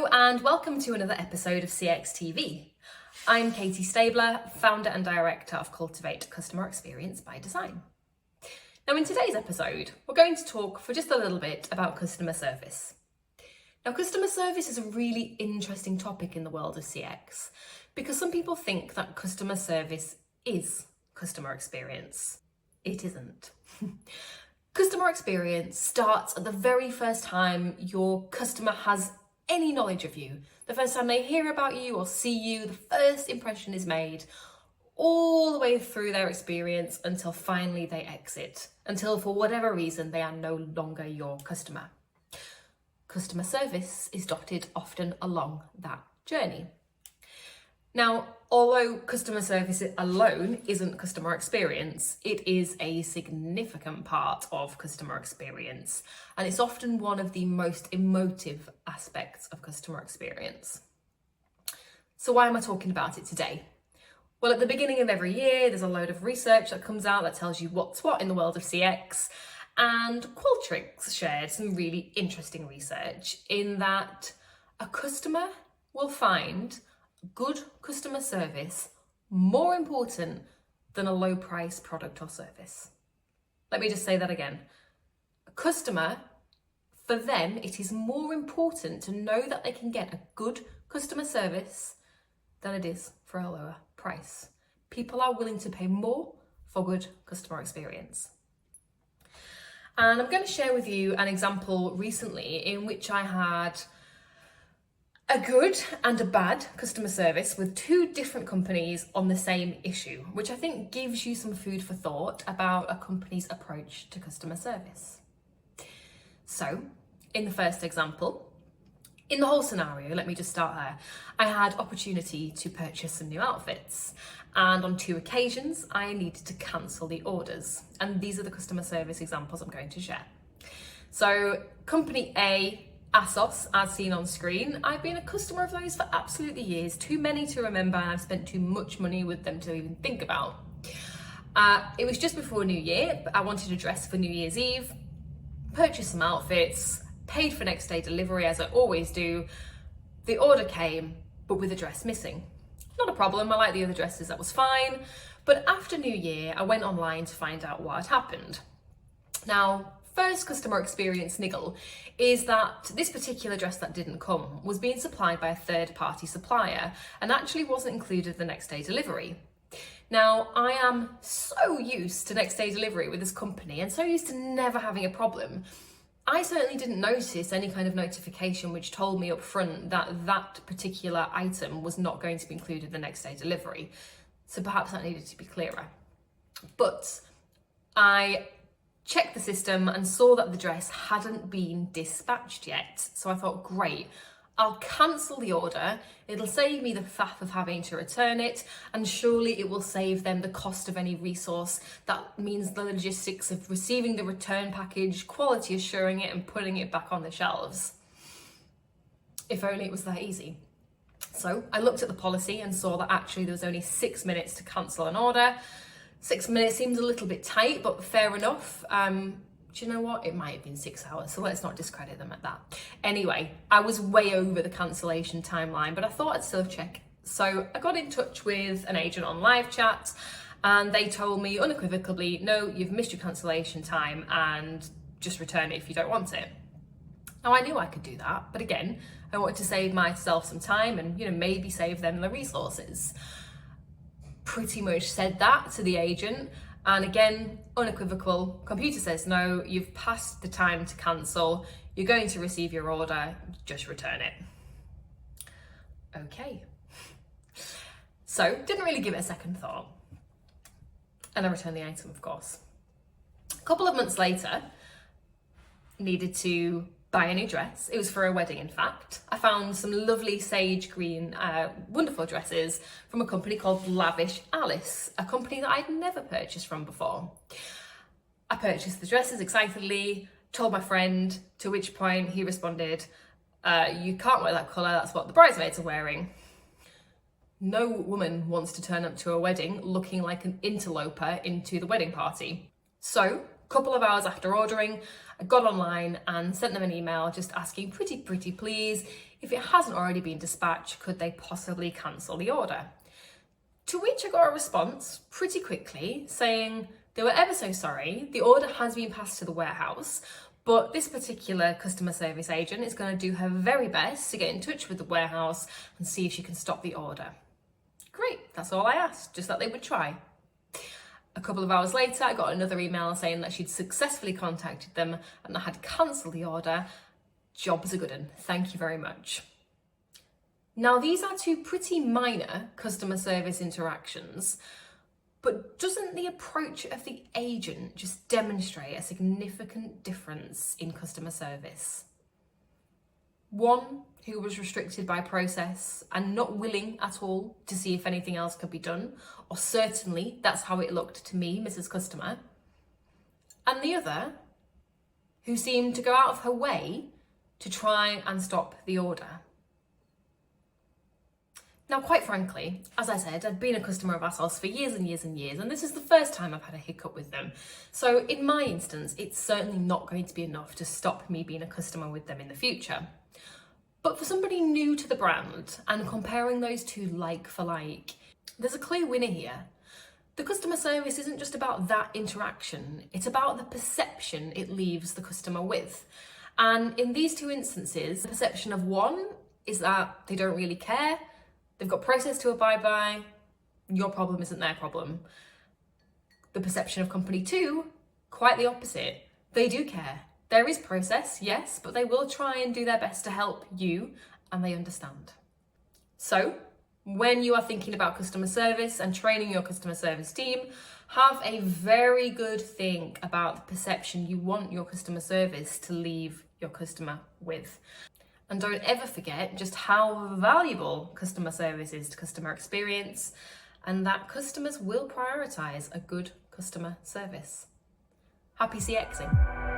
Hello and welcome to another episode of CX TV. I'm Katie Stabler, founder and director of Cultivate Customer Experience by Design. Now in today's episode, we're going to talk for just a little bit about customer service. Now customer service is a really interesting topic in the world of CX because some people think that customer service is customer experience. It isn't. Customer experience starts at the very first time your customer has any knowledge of you. The first time they hear about you or see you, the first impression is made, all the way through their experience until finally they exit, until for whatever reason they are no longer your customer. Customer service is dotted often along that journey. Now, although customer service alone isn't customer experience, it is a significant part of customer experience, and it's often one of the most emotive aspects of customer experience. So why am I talking about it today? Well, at the beginning of every year, there's a load of research that comes out that tells you what's what in the world of CX, and Qualtrics shared some really interesting research in that a customer will find good customer service more important than a low price product or service. Let me just say that again. A customer, for them, it is more important to know that they can get a good customer service than it is for a lower price. People are willing to pay more for good customer experience. And I'm going to share with you an example recently in which I had a good and a bad customer service with two different companies on the same issue, which I think gives you some food for thought about a company's approach to customer service. So, in the first example, in the whole scenario, let me just start there. I had opportunity to purchase some new outfits, and on two occasions, I needed to cancel the orders. And these are the customer service examples I'm going to share. So, company A, ASOS, as seen on screen. I've been a customer of those for absolutely years, too many to remember, and I've spent too much money with them to even think about. It was just before New Year, but I wanted a dress for New Year's Eve, purchased some outfits, paid for next day delivery as I always do. The order came, but with a dress missing. Not a problem, I like the other dresses, that was fine. But after New Year, I went online to find out what had happened. Now, first customer experience niggle is that this particular dress that didn't come was being supplied by a third-party supplier and actually wasn't included the next day delivery. Now, I am so used to next day delivery with this company and so used to never having a problem. I certainly didn't notice any kind of notification which told me up front that that particular item was not going to be included the next day delivery. So perhaps that needed to be clearer. But I checked the system and saw that the dress hadn't been dispatched yet. So I thought, great, I'll cancel the order. It'll save me the faff of having to return it, and surely it will save them the cost of any resource. That means the logistics of receiving the return package, quality assuring it, and putting it back on the shelves. If only it was that easy. So I looked at the policy and saw that actually there was only 6 minutes to cancel an order. 6 minutes seems a little bit tight, but fair enough. Do you know what? It might have been 6 hours, so let's not discredit them at that. Anyway, I was way over the cancellation timeline, but I thought I'd still check. So I got in touch with an agent on live chat, and they told me unequivocally, no, you've missed your cancellation time and just return it if you don't want it. Now, I knew I could do that, but again, I wanted to save myself some time and, maybe save them the resources. Pretty much said that to the agent, and again, unequivocal, computer says no, you've passed the time to cancel, you're going to receive your order, just return it. Okay. So, didn't really give it a second thought. And I returned the item, of course. A couple of months later, needed to buy a new dress. It was for a wedding, in fact. I found some lovely sage green, wonderful dresses from a company called Lavish Alice, a company that I'd never purchased from before. I purchased the dresses excitedly, told my friend, to which point he responded, you can't wear that colour, that's what the bridesmaids are wearing. No woman wants to turn up to a wedding looking like an interloper into the wedding party. So, couple of hours after ordering, I got online and sent them an email just asking pretty please, if it hasn't already been dispatched, could they possibly cancel the order? To which I got a response pretty quickly saying they were ever so sorry, the order has been passed to the warehouse, but this particular customer service agent is going to do her very best to get in touch with the warehouse and see if she can stop the order. Great, that's all I asked, just that they would try. A couple of hours later, I got another email saying that she'd successfully contacted them and that had cancelled the order. Job's a good one, thank you very much. Now, these are two pretty minor customer service interactions, but doesn't the approach of the agent just demonstrate a significant difference in customer service? One who was restricted by process and not willing at all to see if anything else could be done, or certainly that's how it looked to me, Mrs. Customer. And the other who seemed to go out of her way to try and stop the order. Now, quite frankly, as I said, I'd been a customer of ASOS for years and years and years, and this is the first time I've had a hiccup with them. So in my instance, it's certainly not going to be enough to stop me being a customer with them in the future. But for somebody new to the brand and comparing those two like for like, there's a clear winner here. The customer service isn't just about that interaction, it's about the perception it leaves the customer with. And in these two instances, the perception of one is that they don't really care, they've got process to abide by, your problem isn't their problem. The perception of company two, quite the opposite. They do care. There is process, yes, but they will try and do their best to help you, and they understand. So, when you are thinking about customer service and training your customer service team, have a very good think about the perception you want your customer service to leave your customer with. And don't ever forget just how valuable customer service is to customer experience, and that customers will prioritise a good customer service. Happy CXing.